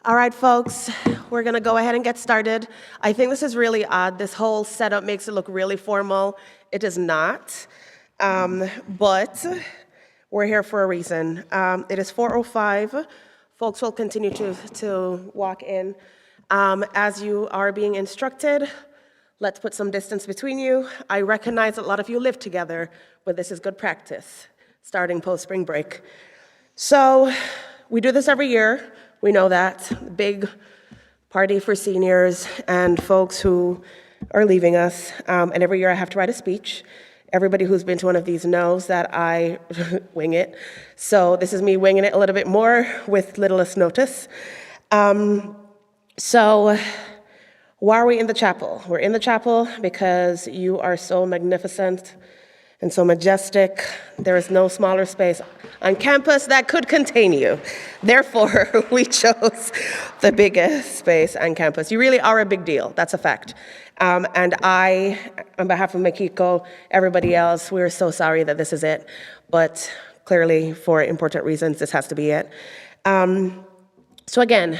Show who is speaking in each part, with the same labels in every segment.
Speaker 1: All right, folks, we're going to go ahead and get started. I think this is really odd. This whole setup makes it look really formal. It is not, but we're here for a reason. It is 4:05. Folks will continue to walk in. As you are being instructed, let's put some distance between you. I recognize that a lot of you live together, but this is good practice, starting post-spring break. So we do this every year. We know that. Big party for seniors and folks who are leaving us. And every year I have to write a speech. Everybody who's been to one of these knows that I wing it. So this is me winging it a little bit more with littlest notice. So why are we in the chapel? We're in the chapel because you are so magnificent and so majestic. There is no smaller space on campus that could contain you. Therefore, we chose the biggest space on campus. You really are a big deal. That's a fact. And I, on behalf of Makiko, everybody else, we're so sorry that this is it. But clearly, for important reasons, this has to be it. So again,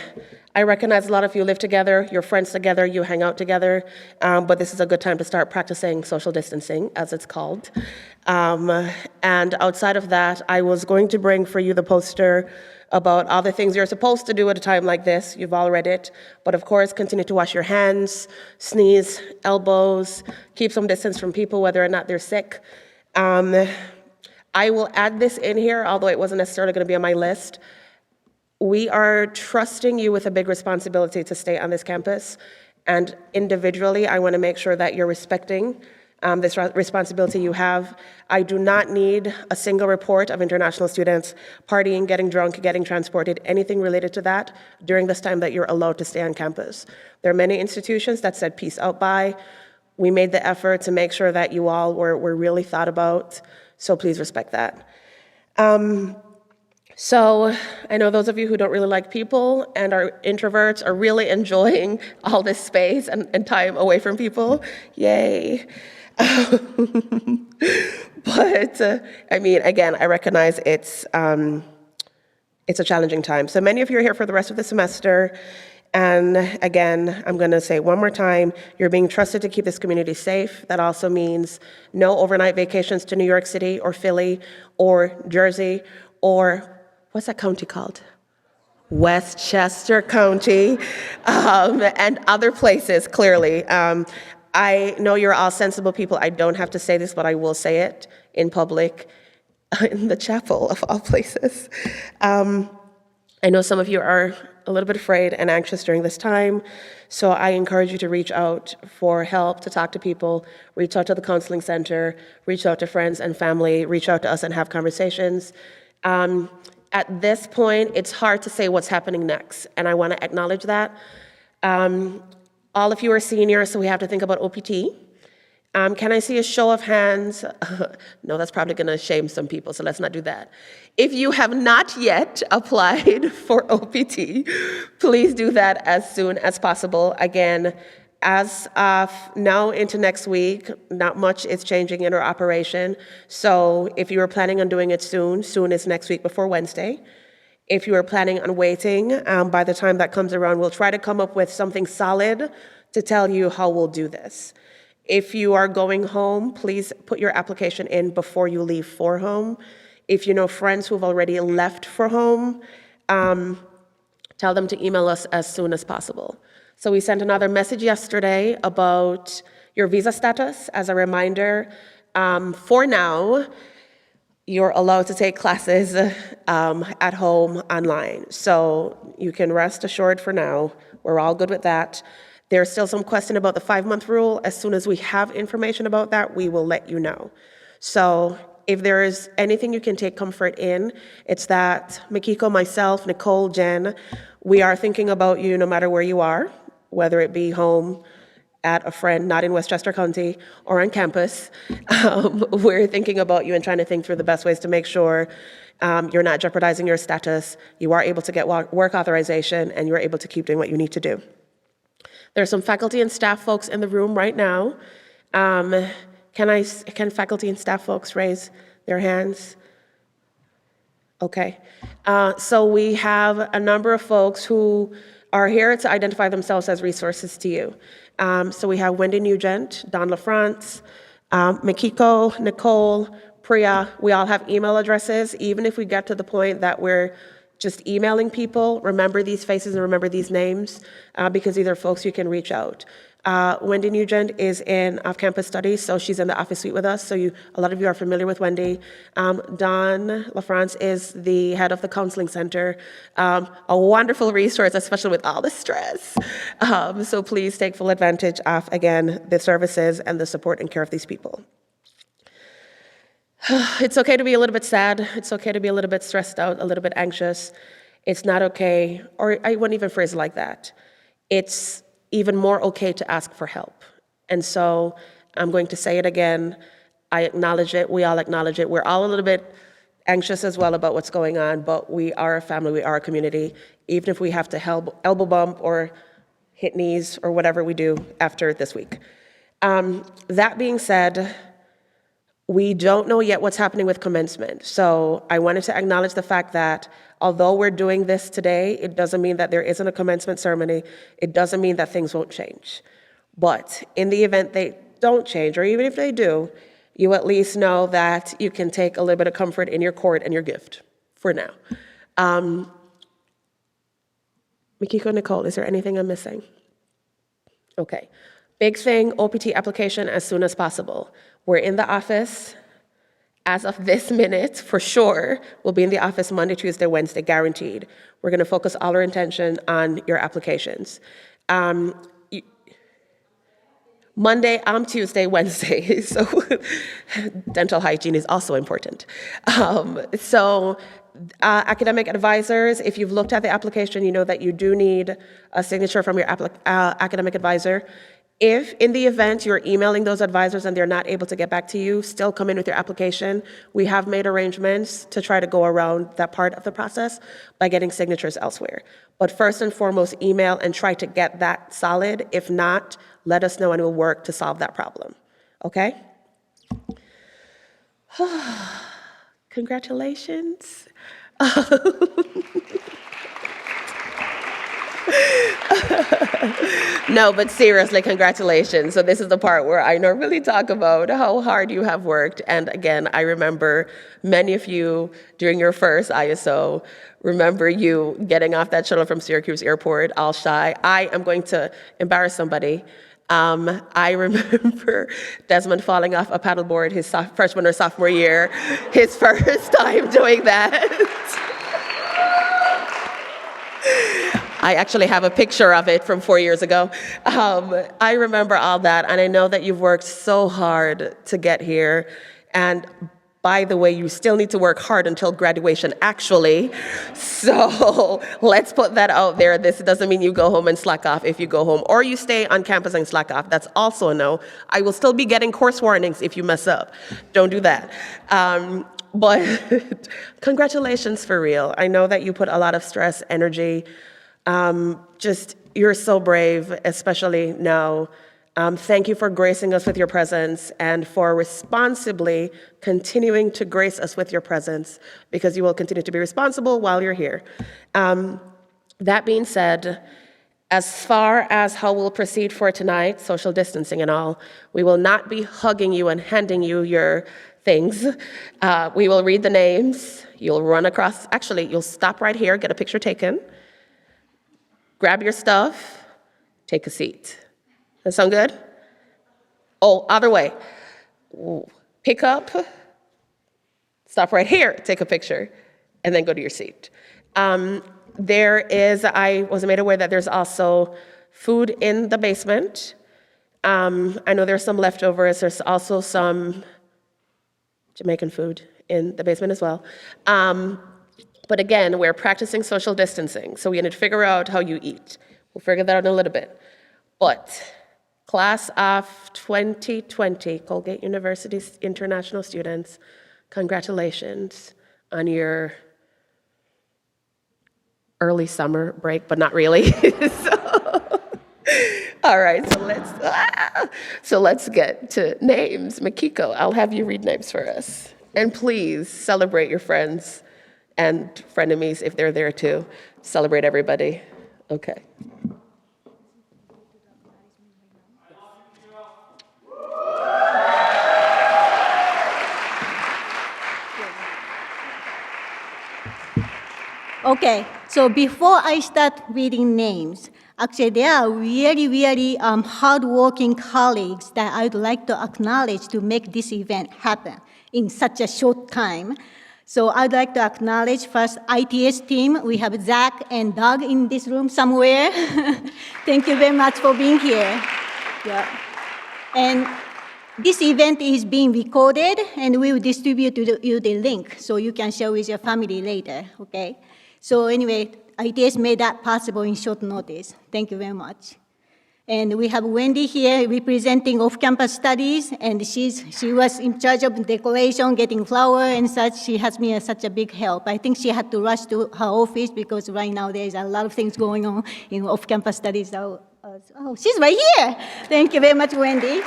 Speaker 1: I recognize a lot of you live together, you're friends together, you hang out together, but this is a good time to start practicing social distancing, as it's called. And outside of that, I was going to bring for you the poster about all the things you're supposed to do at a time like this. You've all read it. But of course, continue to wash your hands, sneeze, elbows, keep some distance from people, whether or not they're sick. I will add this in here, although it wasn't necessarily going to be on my list. We are trusting you with a big responsibility to stay on this campus, and individually, I want to make sure that you're respecting this responsibility you have. I do not need a single report of international students partying, getting drunk, getting transported, anything related to that during this time that you're allowed to stay on campus. There are many institutions that said peace out by. We made the effort to make sure that you all were really thought about, so please respect that. So I know those of you who don't really like people and are introverts are really enjoying all this space and time away from people. Yay. But I mean, again, I recognize it's a challenging time. So many of you are here for the rest of the semester. And again, I'm going to say one more time, you're being trusted to keep this community safe. That also means no overnight vacations to New York City or Philly or Jersey or what's that county called? Westchester County, and other places, clearly. I know you're all sensible people. I don't have to say this, but I will say it in public, in the chapel of all places. I know some of you are a little bit afraid and anxious during this time, so I encourage you to reach out for help, to talk to people, reach out to the counseling center, reach out to friends and family, reach out to us and have conversations. At this point, it's hard to say what's happening next, and I want to acknowledge that. All of you are seniors, so we have to think about OPT. Can I see a show of hands? No, that's probably going to shame some people, so let's not do that. If you have not yet applied for OPT, please do that as soon as possible. Again, as of now into next week, not much is changing in our operation. So if you were planning on doing it soon is next week before Wednesday. If you are planning on waiting, by the time that comes around, we'll try to come up with something solid to tell you how we'll do this. If you are going home, please put your application in before you leave for home. If you know friends who've already left for home, tell them to email us as soon as possible. So we sent another message yesterday about your visa status. As a reminder, for now, you're allowed to take classes at home online. So you can rest assured for now. We're all good with that. There's still some question about the 5-month rule. As soon as we have information about that, we will let you know. So if there is anything you can take comfort in, it's that Makiko, myself, Nicole, Jen, we are thinking about you no matter where you are, whether it be home, at a friend, not in Westchester County, or on campus. We're thinking about you and trying to think through the best ways to make sure you're not jeopardizing your status, you are able to get work authorization, and you're able to keep doing what you need to do. There's some faculty and staff folks in the room right now. Can faculty and staff folks raise their hands? Okay. So we have a number of folks who are here to identify themselves as resources to you. So we have Wendy Nugent, Don LaFrance, Makiko, Nicole, Priya. We all have email addresses. Even if we get to the point that we're just emailing people, remember these faces and remember these names, because these are folks you can reach out. Wendy Nugent is in off-campus studies, so she's in the office suite with us, so a lot of you are familiar with Wendy. Don LaFrance is the head of the counseling center, a wonderful resource, especially with all the stress. So please take full advantage of, again, the services and the support and care of these people. It's okay to be a little bit sad. It's okay to be a little bit stressed out, a little bit anxious. It's not okay, or I wouldn't even phrase it like that. It's even more okay to ask for help. And so I'm going to say it again. I acknowledge it. We all acknowledge it. We're all a little bit anxious as well about what's going on, but we are a family. We are a community. Even if we have to elbow bump or hit knees or whatever we do after this week. That being said, we don't know yet what's happening with commencement. So I wanted to acknowledge the fact that although we're doing this today, it doesn't mean that there isn't a commencement ceremony. It doesn't mean that things won't change. But in the event they don't change, or even if they do, you at least know that you can take a little bit of comfort in your court and your gift for now. Makiko, Nicole, is there anything I'm missing? Okay. Big thing, OPT application as soon as possible. We're in the office as of this minute, for sure. We'll be in the office Monday, Tuesday, Wednesday, guaranteed. We're going to focus all our attention on your applications. Monday, Tuesday, Wednesday. So dental hygiene is also important. Academic advisors, if you've looked at the application, you know that you do need a signature from your academic advisor. If in the event you're emailing those advisors and they're not able to get back to you, still come in with your application. We have made arrangements to try to go around that part of the process by getting signatures elsewhere. But first and foremost, email and try to get that solid. If not, let us know and we'll work to solve that problem. Okay? Congratulations. No, but seriously, congratulations. So this is the part where I normally talk about how hard you have worked. And again, I remember many of you during your first ISO, remember you getting off that shuttle from Syracuse Airport, all shy. I am going to embarrass somebody. I remember Desmond falling off a paddleboard his freshman or sophomore year, his first time doing that. I actually have a picture of it from 4 years ago. I remember all that, and I know that you've worked so hard to get here. And by the way, you still need to work hard until graduation, actually. So let's put that out there. This doesn't mean you go home and slack off if you go home, or you stay on campus and slack off. That's also a no. I will still be getting course warnings if you mess up. Don't do that. But congratulations for real. I know that you put a lot of stress, energy. You're so brave, especially now. Thank you for gracing us with your presence and for responsibly continuing to grace us with your presence, because you will continue to be responsible while you're here. That being said, as far as how we'll proceed for tonight, social distancing and all, we will not be hugging you and handing you your things. We will read the names. You'll run across, actually, you'll stop right here, get a picture taken. Grab your stuff, take a seat. That sound good? Oh, other way. Pick up, stop right here, take a picture, and then go to your seat. I was made aware that there's also food in the basement. I know there's some leftovers. There's also some Jamaican food in the basement as well. But again, we're practicing social distancing, so we need to figure out how you eat. We'll figure that out in a little bit. But class of 2020, Colgate University international students, congratulations on your early summer break, but not really. All right, so let's get to names. Makiko, I'll have you read names for us. And please celebrate your friends and frenemies if they're there too. Celebrate everybody. Okay.
Speaker 2: Okay, so before I start reading names, actually there are really hardworking colleagues that I would like to acknowledge to make this event happen in such a short time. So I'd like to acknowledge first ITS team. We have Zach and Doug in this room somewhere. Thank you very much for being here. Yeah. And this event is being recorded, and we will distribute to you the link so you can share with your family later, okay? So anyway, ITS made that possible in short notice. Thank you very much. And we have Wendy here representing off-campus studies, and she was in charge of decoration, getting flower and such. She has been such a big help. I think she had to rush to her office because right now there's a lot of things going on in off-campus studies. So, oh, she's right here. Thank you very much, Wendy.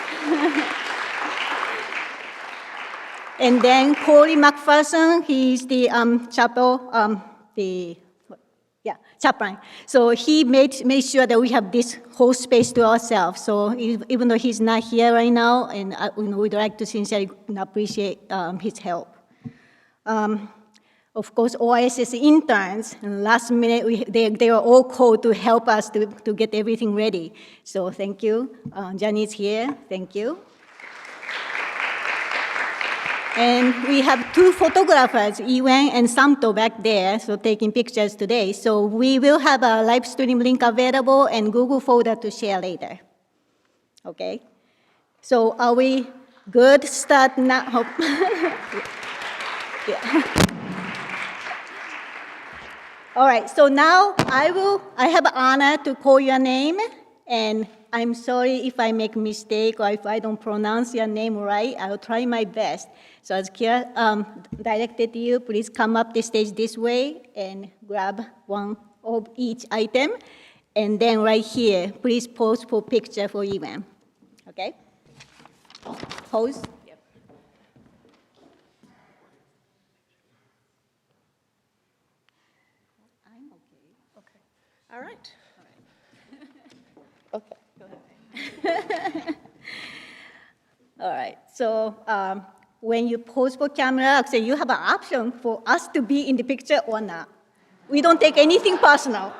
Speaker 2: And then Corey McPherson, he's the chapel, chaplain. So he made sure that we have this whole space to ourselves. So even though he's not here right now, and we'd like to sincerely appreciate his help. Of course, OISS interns, and last minute, they were all called to help us to get everything ready. So thank you. Jani's here, thank you. And we have two photographers, Iwen and Santo, back there, so taking pictures today. So we will have a live stream link available and Google folder to share later. Okay? So are we good? Start now. Yeah. All right, so now I have the honor to call your name, and I'm sorry if I make a mistake or if I don't pronounce your name right. I'll try my best. So as Kira directed you, please come up the stage this way and grab one of each item. And then right here, please pose for picture for Iwan. Okay? Pose. Yep. I'm okay. Okay.
Speaker 1: All right.
Speaker 2: Okay. Go ahead. All right. So when you pose for camera, actually you have an option for us to be in the picture or not. We don't take anything personal.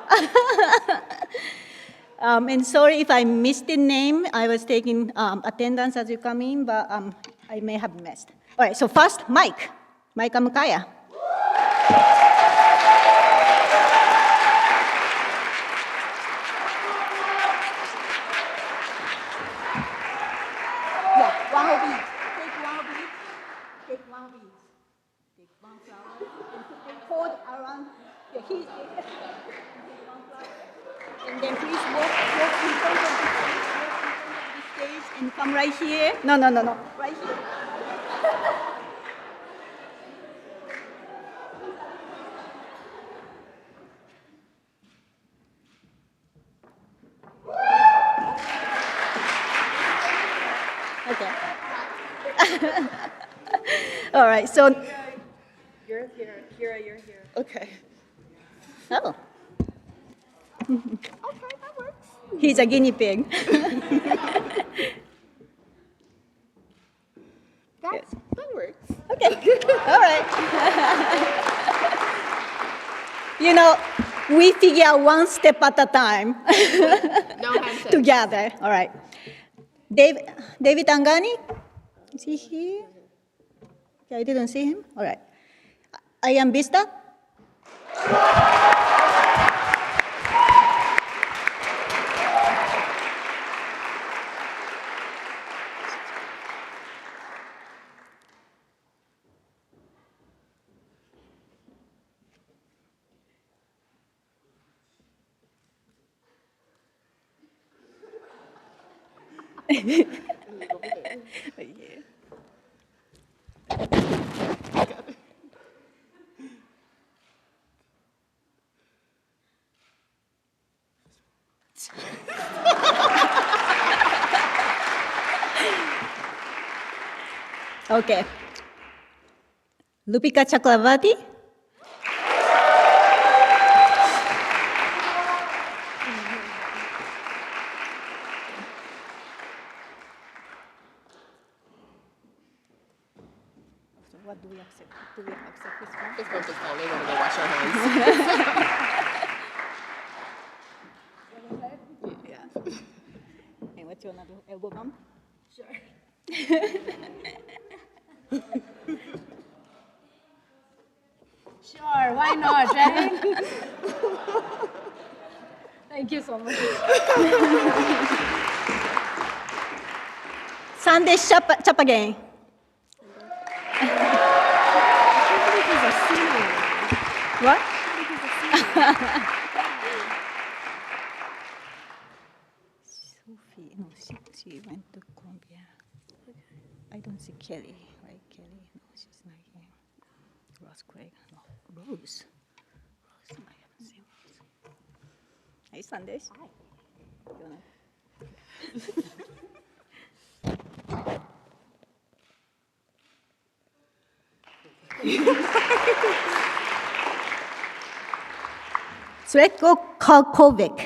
Speaker 2: And sorry if I missed the name. I was taking attendance as you come in, but I may have missed. All right. So first, Mike Amukaya. One of each. Take one of each. Take one of each. Take one flower and hold around the heat. Take one flower. And then please walk in front of the stage and come right here. No. Right here. Okay. All right, so.
Speaker 1: You're here. Kira, you're here. Okay.
Speaker 2: Oh.
Speaker 1: Okay, that works.
Speaker 2: He's a guinea pig.
Speaker 1: That works.
Speaker 2: Okay, all right. You know, we figure one step at a time.
Speaker 1: No handshake.
Speaker 2: Together, all right. David Angani, is he here? Okay, I didn't see him, all right. Ian Vista? Okay. Lupika Chakravarti? do we accept this one?
Speaker 1: It's perfect time. We want to go wash our hands. Yeah.
Speaker 2: And what's your another elbow bump?
Speaker 3: Sure, why not, right? Thank you so much.
Speaker 2: Sunday chop again. What? Sophie, no, she went to Columbia. I don't see Kelly, right? Kelly, no, she's not here. Ross Craig, no, Rose. Rose, I haven't seen Rose. Hey, Sunday. Hi. You wanna? Sretko Kalkovic.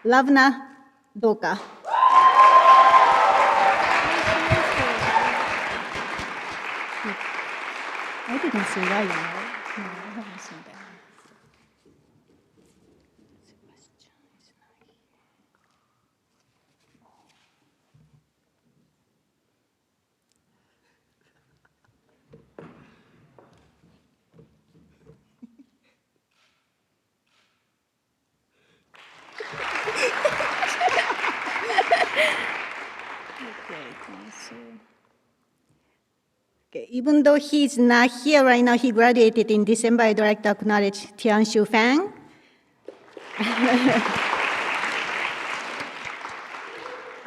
Speaker 2: Lavna Doka. I didn't see Ryan, right? No, I haven't seen that. Sebastian is not here. Okay, even though he's not here right now, he graduated in December. I'd like to acknowledge Tianshu Fang.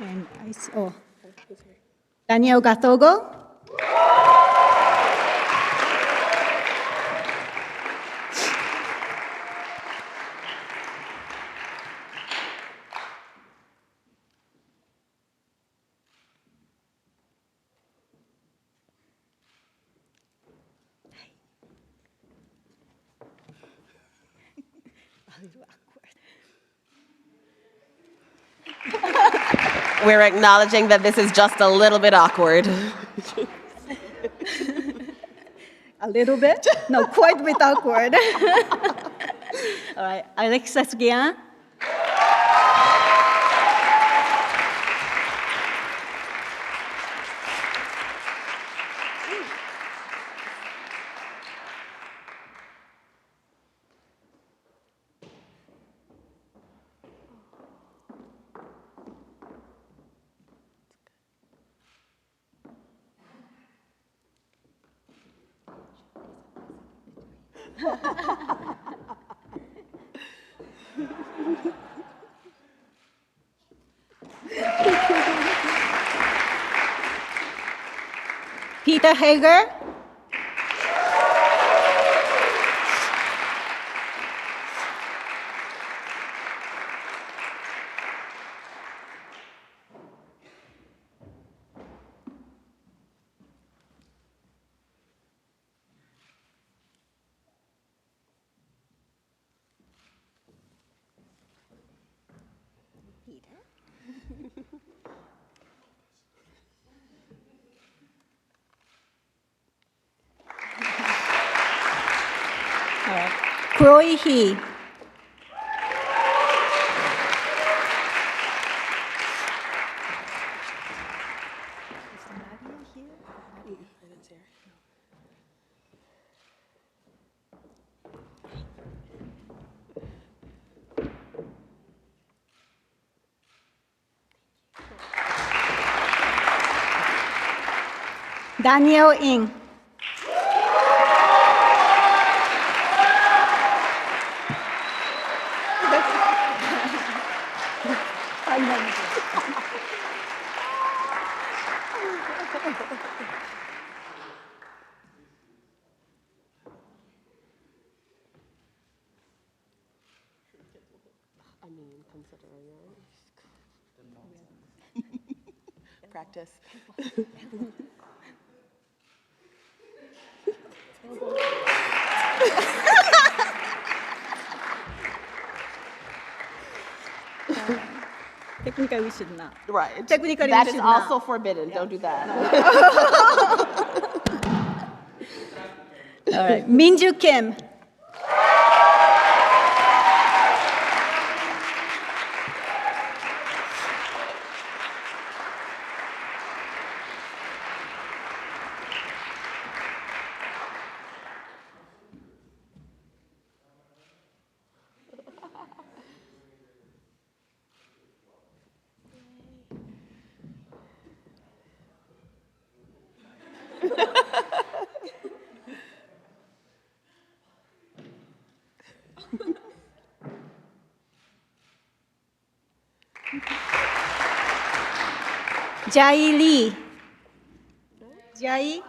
Speaker 2: And I see, Daniel Gathogo.
Speaker 1: We're acknowledging that this is just a little bit awkward.
Speaker 2: A little bit? No, quite a bit awkward. All right, Alexis Guian. Peter Hager. Chloe He. Daniel Ng.
Speaker 1: I mean, consider practice.
Speaker 2: Technically, we should not.
Speaker 1: Right.
Speaker 2: Technically,
Speaker 1: that
Speaker 2: we
Speaker 1: is
Speaker 2: should
Speaker 1: also
Speaker 2: not.
Speaker 1: forbidden. Don't do that.
Speaker 2: All right. Minju Kim. Jai Lee. Jai.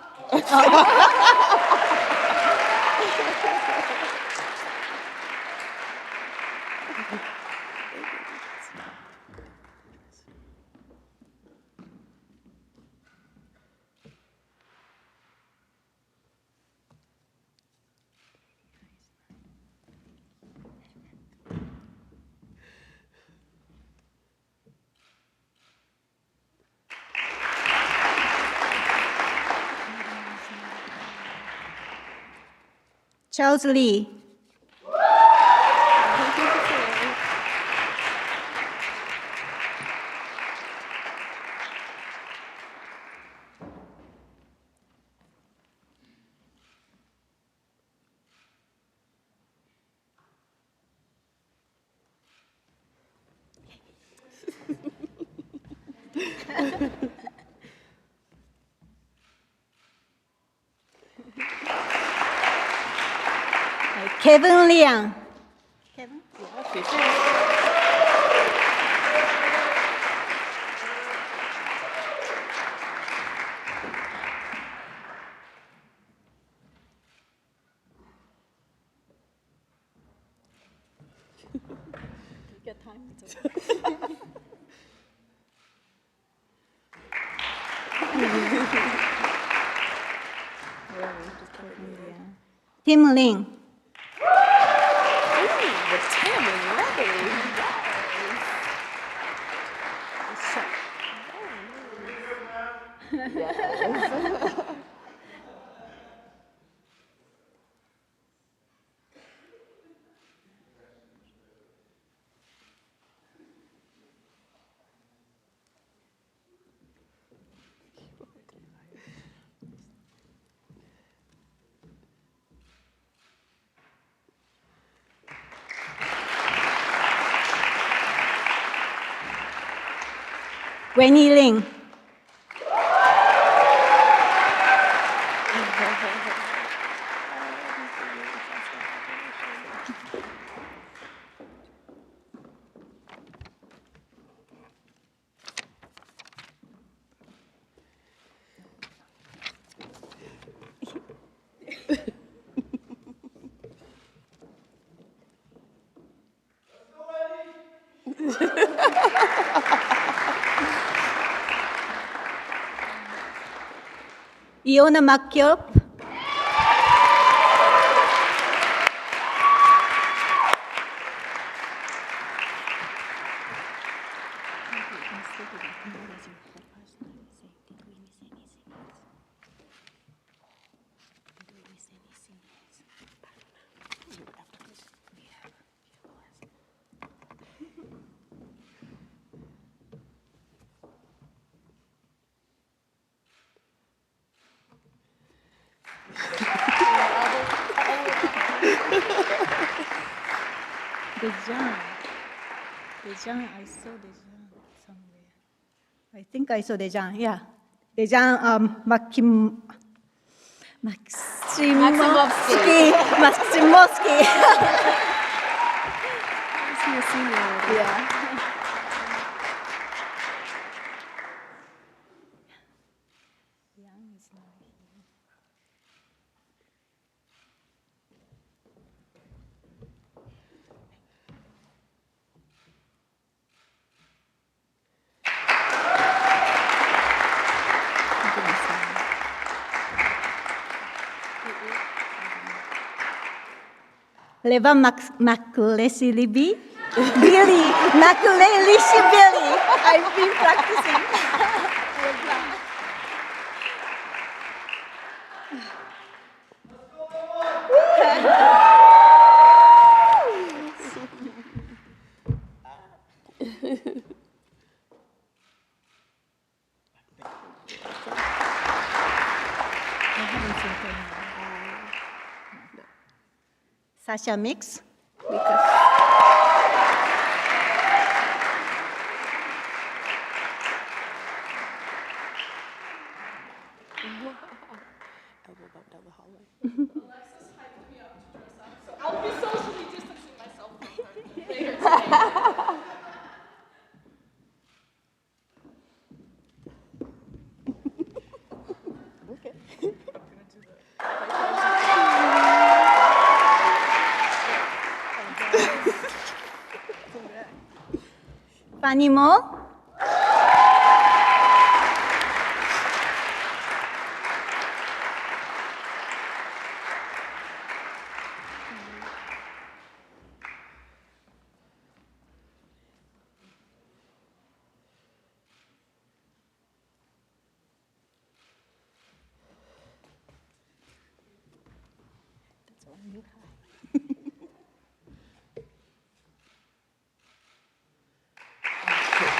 Speaker 2: Charles Lee. Kevin Liang. Kevin? Tim Lin. Wenyi Ling. Iona McKillop. Dejan. Dejan, I saw Dejan somewhere. I think I saw Dejan, yeah. Dejan Maximovsky. Maximovsky. Yeah. Leva Makulesibi. Billy, Makulelishi Billy. I've been practicing. Sasha Mix.
Speaker 1: Elbow bump down the hallway.
Speaker 3: I'll be socially distancing myself from her.
Speaker 2: Fanny Mo.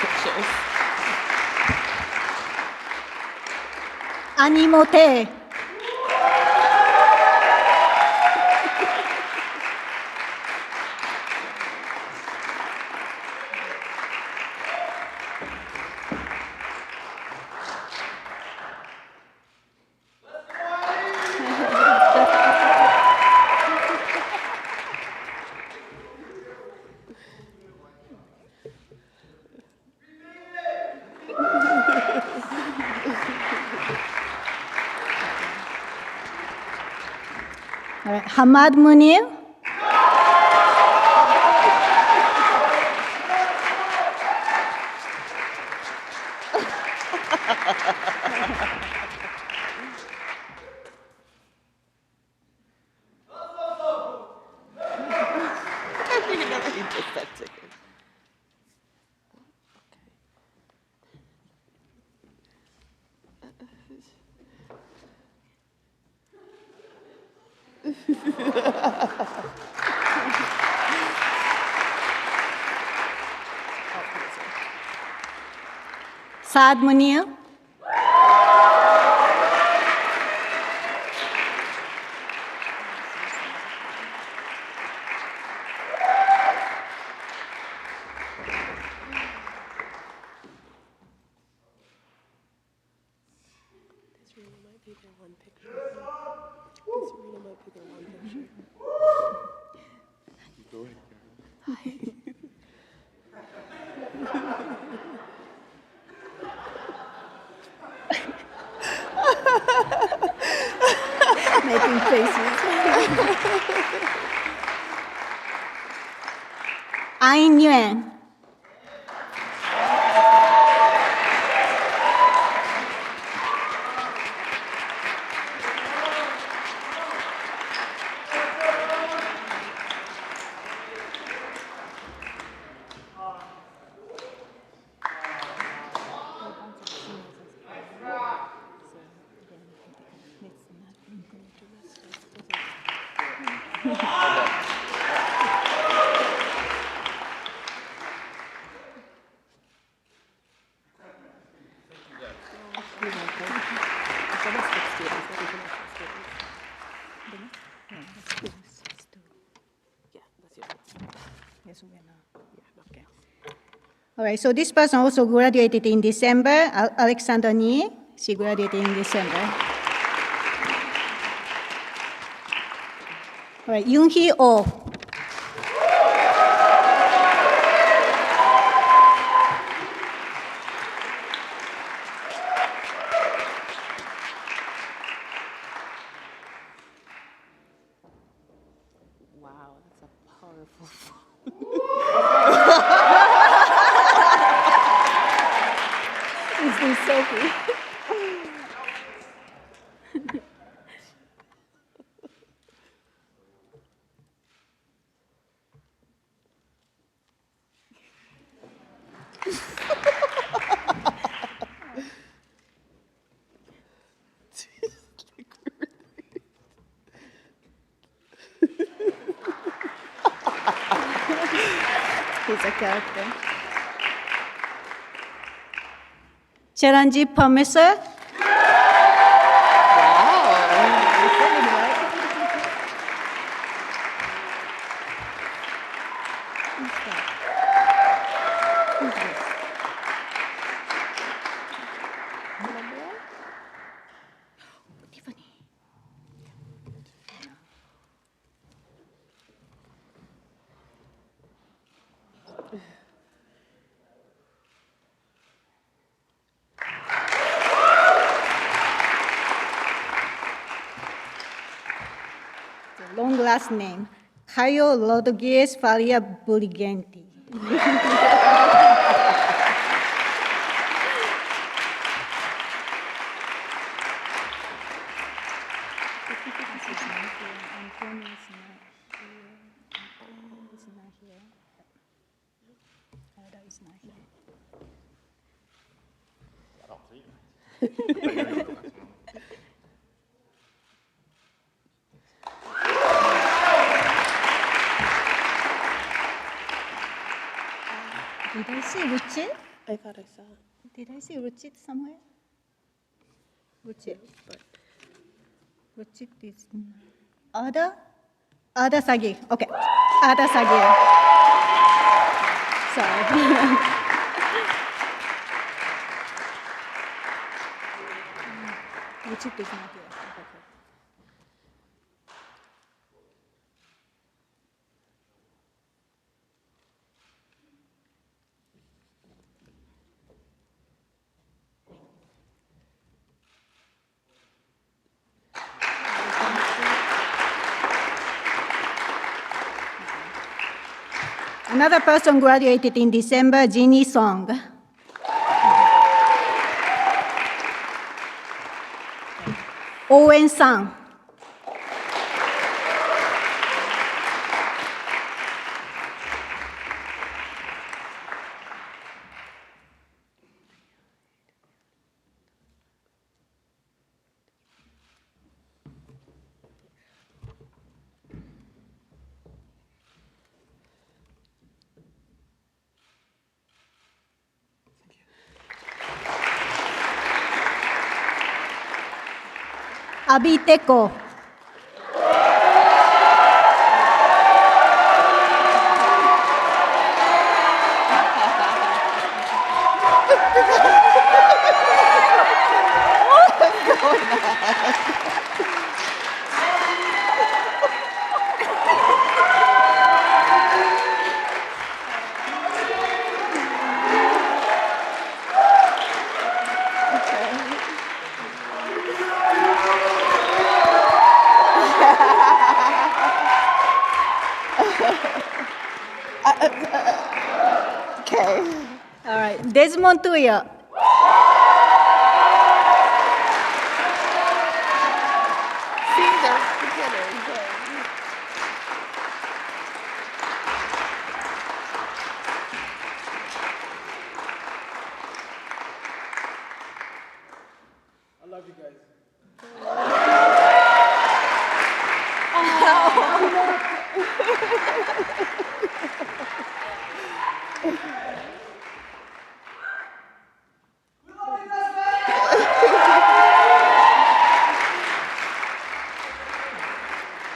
Speaker 1: Pictures.
Speaker 2: Animote. All right. Hamad Munir.
Speaker 1: You know he just said chicken.
Speaker 2: Saad Munir.
Speaker 1: This really might be their one picture. This really might be their one picture.
Speaker 4: Go ahead, Karen.
Speaker 2: Making faces. Ain Yuan.
Speaker 1: It's almost like students, not even actual students. Yeah, that's your okay.
Speaker 2: All right, so this person also graduated in December. Alexander Ni, she graduated in December. All right, Yoon-hee Oh.
Speaker 1: Wow, that's a powerful.
Speaker 2: Is this Sophie? He's a character. Charanjit Parmeswar. Long last name, Caio Rodrigues Faria Burigenti. Did I see Ruchit?
Speaker 1: I thought I saw.
Speaker 2: Did I see Ruchit somewhere? Ruchit. Ruchit is Ada? Ada Sagi. Okay. Ada Sagi. Sorry. Ruchit is not here. Okay. Another person graduated in December, Jinny Song. Owen Sang. Abiteko.
Speaker 1: Okay.
Speaker 2: All right, Desmond Tuya.
Speaker 1: See, they're beginners.
Speaker 5: I love you guys.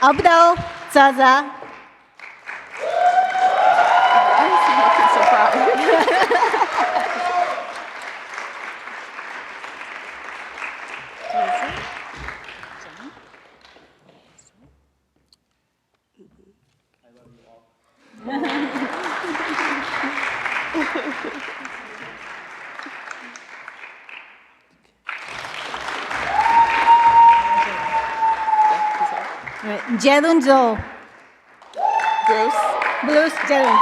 Speaker 2: Abdul Zaza.
Speaker 1: I'm so surprised.
Speaker 2: All right, Jerun Zhou.
Speaker 1: Bruce.
Speaker 2: Bruce Jerun.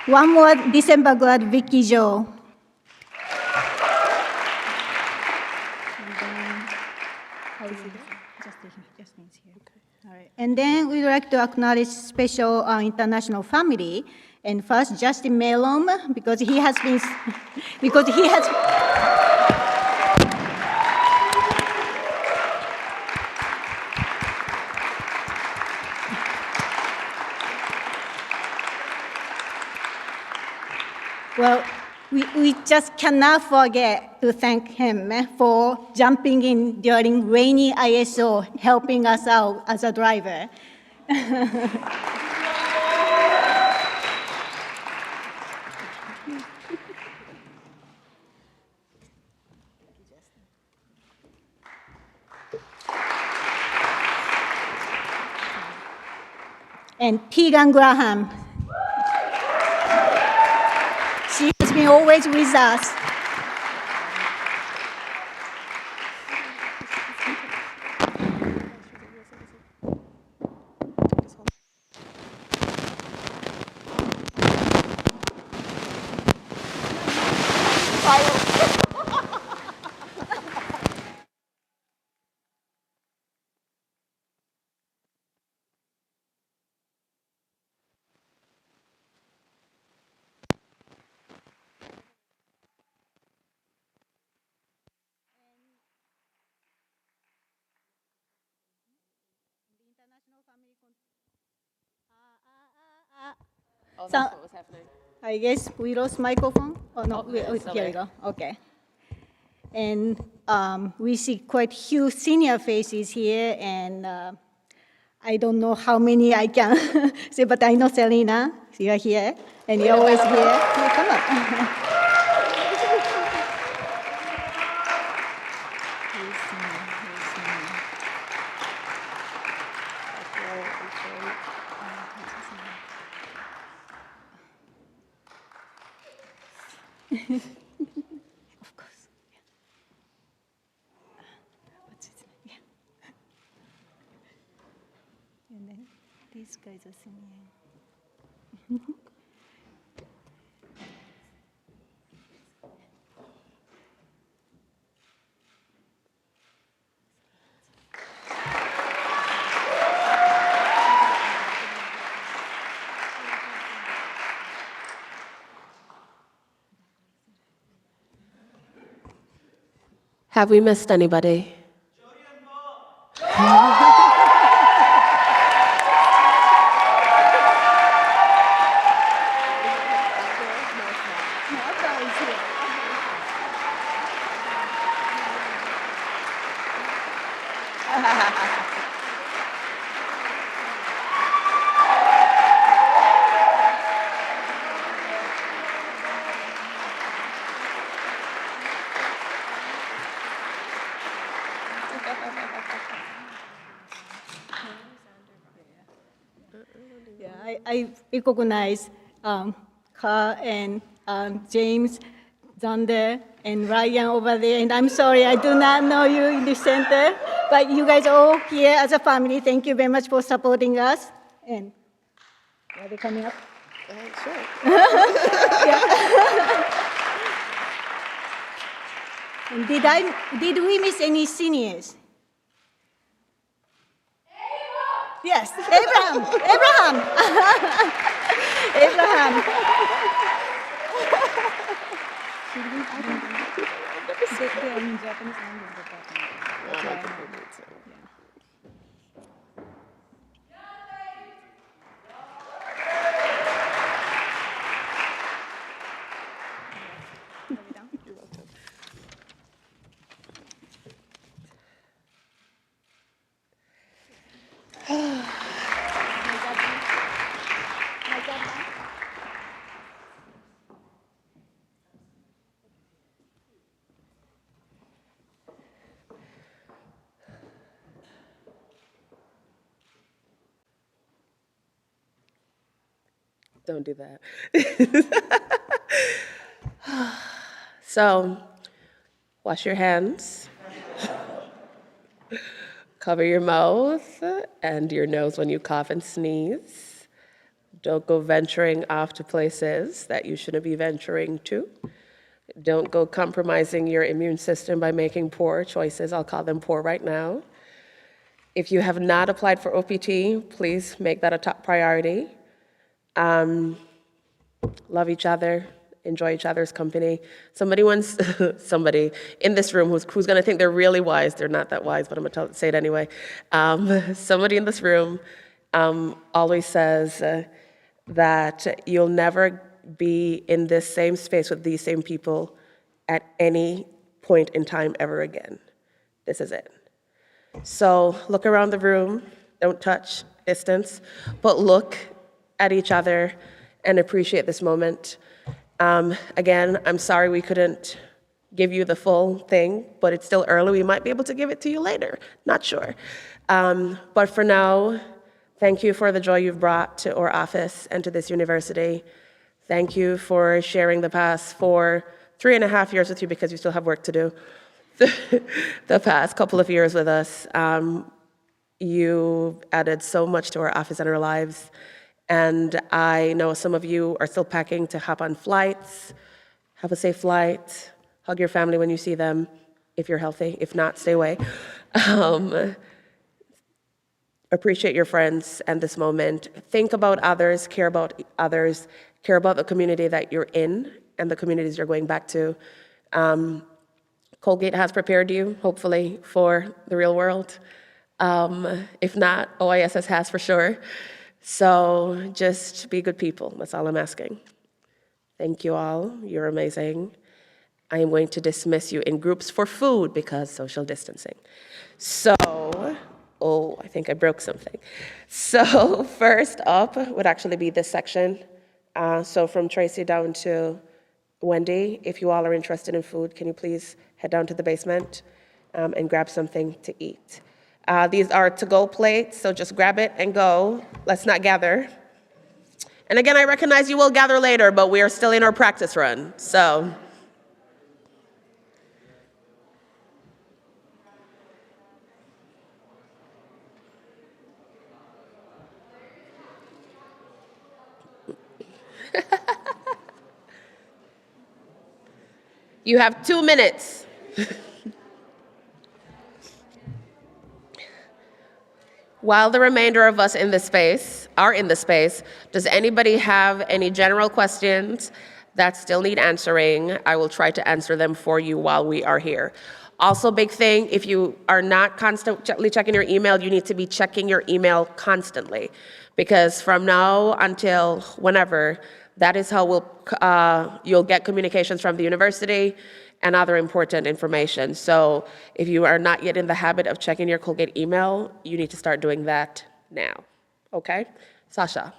Speaker 2: One more December grad, Vicky Jo. And then we'd like to acknowledge special international family. And first, Justin Melom, because he has been, because he has. Well, we just cannot forget to thank him for jumping in during rainy ISO, helping us out as a driver. And Tegan Graham. She has been always with us.
Speaker 3: Oh,
Speaker 2: So-
Speaker 3: that's what was happening.
Speaker 2: I guess we lost microphone. Oh no,
Speaker 3: it's still
Speaker 2: here we
Speaker 3: there.
Speaker 2: go. Okay. And we see quite huge senior faces here, and I don't know how many I can say, but I know Selena, you're here, and you're always here. Yeah, come on. Of course. Yeah. What's his name? Yeah. And then these guys are singing.
Speaker 1: Have we missed anybody?
Speaker 2: Yeah, I recognize Carl and James, Zander, and Ryan over there. And I'm sorry, I do not know you in the center. But you guys are all here as a family. Thank you very much for supporting us. And are they coming up?
Speaker 1: Sure.
Speaker 2: And did we miss any seniors? Yes, Abraham. Abraham.
Speaker 1: Don't do that. So, wash your hands. Cover your mouth and your nose when you cough and sneeze. Don't go venturing off to places that you shouldn't be venturing to. Don't go compromising your immune system by making poor choices. I'll call them poor right now. If you have not applied for OPT, please make that a top priority. Love each other, enjoy each other's company. Somebody once, somebody in this room who's gonna think they're really wise, they're not that wise, but I'm gonna say it anyway. Somebody in this room always says that you'll never be in this same space with these same people at any point in time ever again. This is it. So look around the room, don't touch, distance, but look at each other and appreciate this moment. Again, I'm sorry we couldn't give you the full thing, but it's still early. We might be able to give it to you later, not sure. But for now, thank you for the joy you've brought to our office and to this university. Thank you for sharing the past 3.5 years with you, because you still have work to do, the past couple of years with us. You added so much to our office and our lives. And I know some of you are still packing to hop on flights. Have a safe flight. Hug your family when you see them, if you're healthy. If not, stay away. Appreciate your friends and this moment. Think about others, care about the community that you're in and the communities you're going back to. Colgate has prepared you, hopefully, for the real world. If not, OISS has for sure. So just be good people. That's all I'm asking. Thank you all. You're amazing. I am going to dismiss you in groups for food because social distancing. So, I think I broke something. So first up would actually be this section. So from Tracy down to Wendy, if you all are interested in food, can you please head down to the basement and grab something to eat? These are to-go plates, so just grab it and go. Let's not gather. And again, I recognize you will gather later, but we are still in our practice run, so. You have 2 minutes. While the remainder of us are in the space, does anybody have any general questions that still need answering? I will try to answer them for you while we are here. Also, big thing, if you are not constantly checking your email, you need to be checking your email constantly, because from now until whenever, that is how you'll get communications from the university and other important information. So if you are not yet in the habit of checking your Colgate email, you need to start doing that now, okay? Sasha?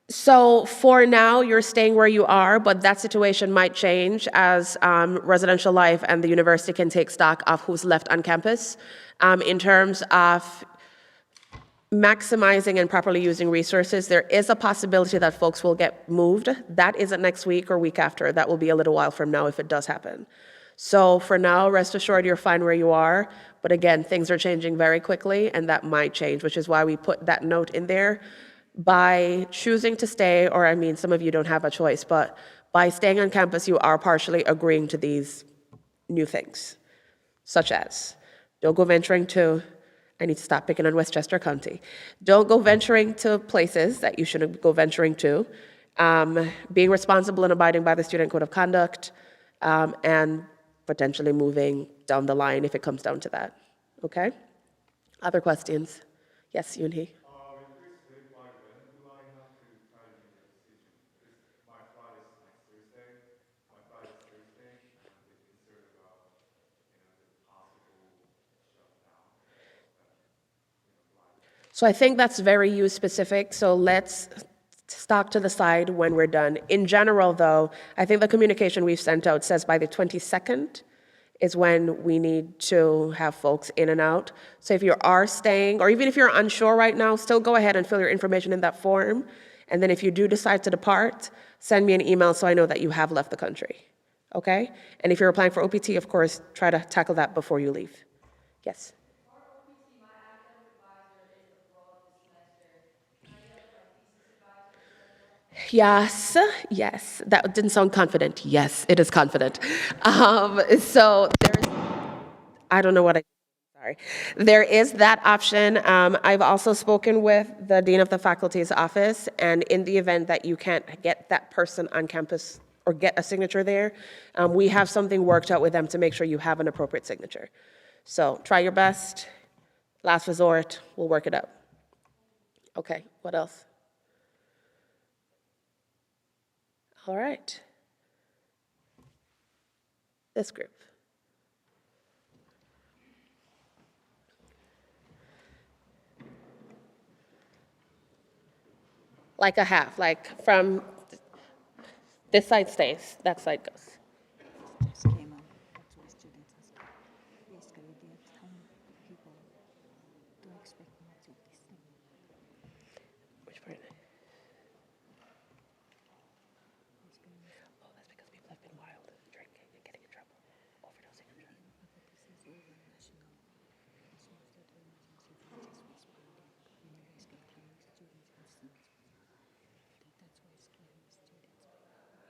Speaker 1: So for now, you're staying where you are, but that situation might change as residential life and the university can take stock of who's left on campus. In terms of maximizing and properly using resources, there is a possibility that folks will get moved. That isn't next week or week after. That will be a little while from now if it does happen. So for now, rest assured you're fine where you are. But again, things are changing very quickly and that might change, which is why we put that note in there. By choosing to stay, or I mean, some of you don't have a choice, but by staying on campus, you are partially agreeing to these new things, such as don't go venturing to, I need to stop picking on Westchester County. Don't go venturing to places that you shouldn't go venturing to. Being responsible and abiding by the Student Code of Conduct, and potentially moving down the line if it comes down to that. Okay? Other questions? Yes, Yoonhee. So I think that's very you specific, so let's stock to the side when we're done. In general, though, I think the communication we've sent out says by the 22nd is when we need to have folks in and out. So if you are staying, or even if you're unsure right now, still go ahead and fill your information in that form. And then if you do decide to depart, send me an email so I know that you have left the country. okay? And if you're applying for OPT, of course, try to tackle that before you leave. Yes? Yes, yes. That didn't sound confident. Yes, it is confident. So there's, I don't know what I, sorry. There is that option. I've also spoken with the Dean of the Faculty's office, and in the event that you can't get that person on campus or get a signature there, we have something worked out with them to make sure you have an appropriate signature. So try your best. Last resort, we'll work it out. Okay, what else? All right. This group. Like a half, like from this side stays, that side goes.
Speaker 6: Schema. That's why students ask. Basically, they are telling people to expect much of this thing.
Speaker 1: Which part? Oh, that's because people have been wild, drinking and getting in trouble, overdosing on drugs.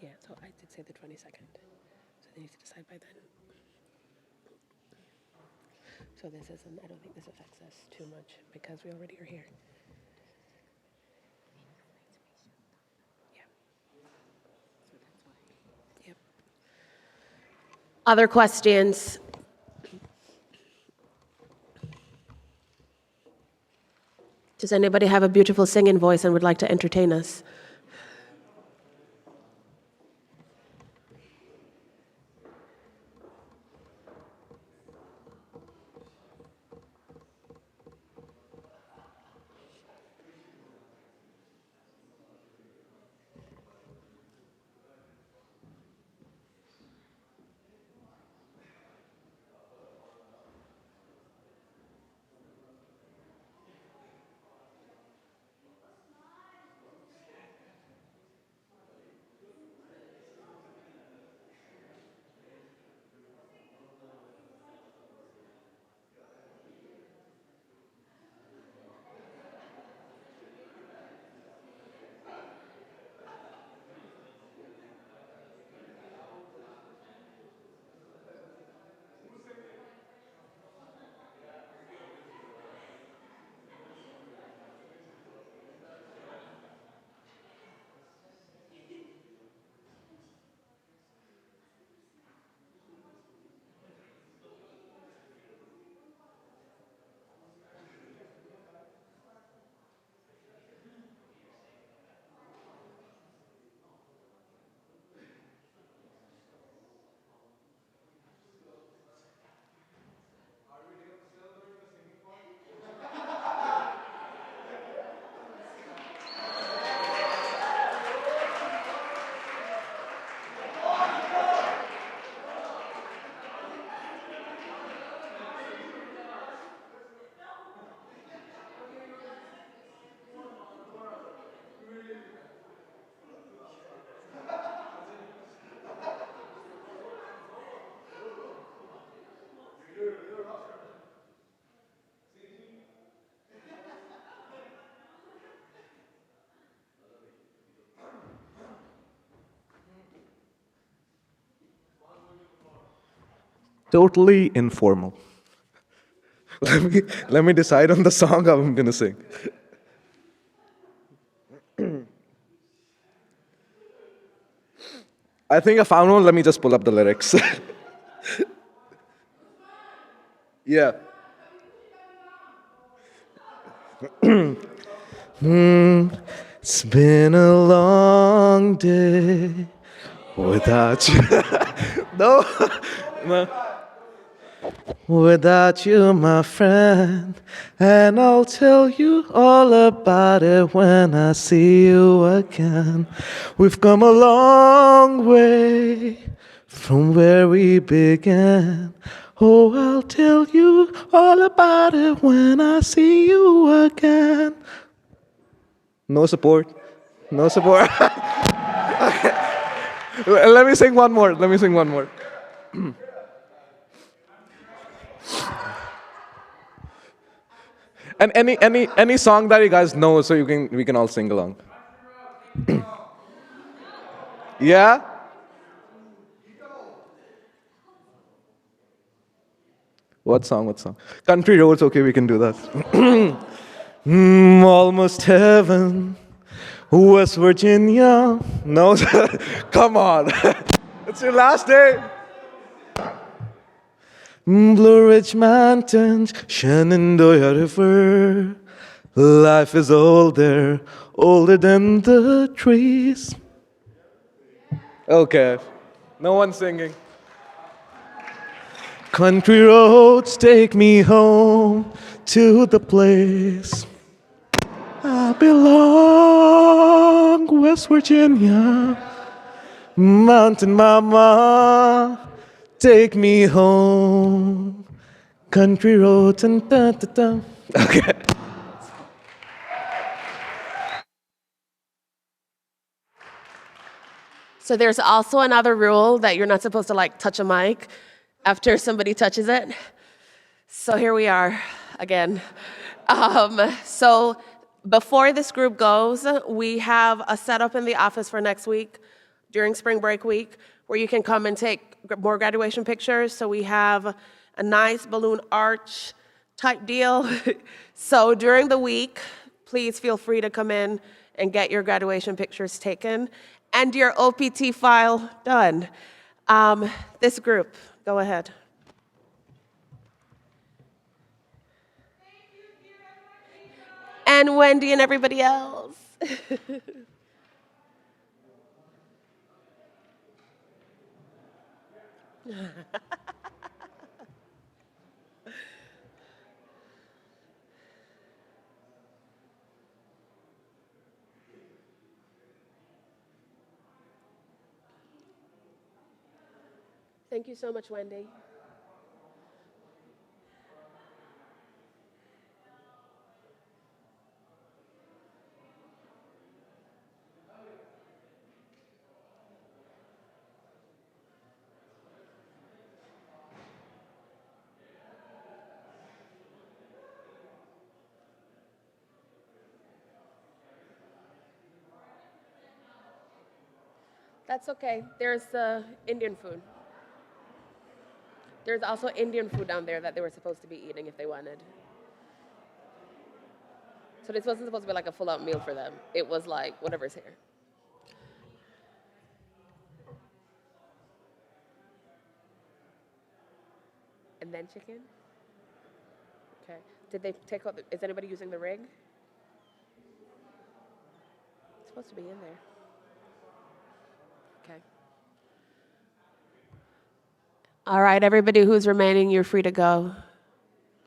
Speaker 1: Yeah, so I did say the 22nd. So they need to decide by then. So this isn't, I don't think this affects us too much because we already are here. Yeah. Yep. Other questions? Does anybody have a beautiful singing voice and would like to entertain us?
Speaker 7: Totally informal. Let me decide on the song I'm gonna sing. I think I found one. Let me just pull up the lyrics. Yeah. It's been a long day without you. No, no. Without you, my friend, and I'll tell you all about it when I see you again. We've come a long way from where we began. Oh, I'll tell you all about it when I see you again. No support. No support. Let me sing one more. Let me sing one more. And any song that you guys know, so we can all sing along. Yeah. What song? What song? Country Roads. Okay, we can do that. Almost heaven, West Virginia. No, come on. It's your last day. Blue Ridge Mountains, Shenandoah River. Life is older, older than the trees. Okay, no one singing. Country roads take me home to the place I belong, West Virginia. Mountain Mama, take me home. Country roads and da da da. Okay.
Speaker 1: So there's also another rule that you're not supposed to like touch a mic after somebody touches it. So here we are again. So before this group goes, we have a setup in the office for next week during spring break week where you can come and take more graduation pictures. So we have a nice balloon arch type deal. So during the week, please feel free to come in and get your graduation pictures taken and your OPT file done. This group, go ahead. And Wendy and everybody else. Thank you so much, Wendy. That's okay. There's Indian food. There's also Indian food down there that they were supposed to be eating if they wanted. So this wasn't supposed to be like a full-out meal for them. It was like whatever's here. And then chicken? Okay. Did they take out, is anybody using the rig? It's supposed to be in there. Okay. All right, everybody who's remaining, you're free to go.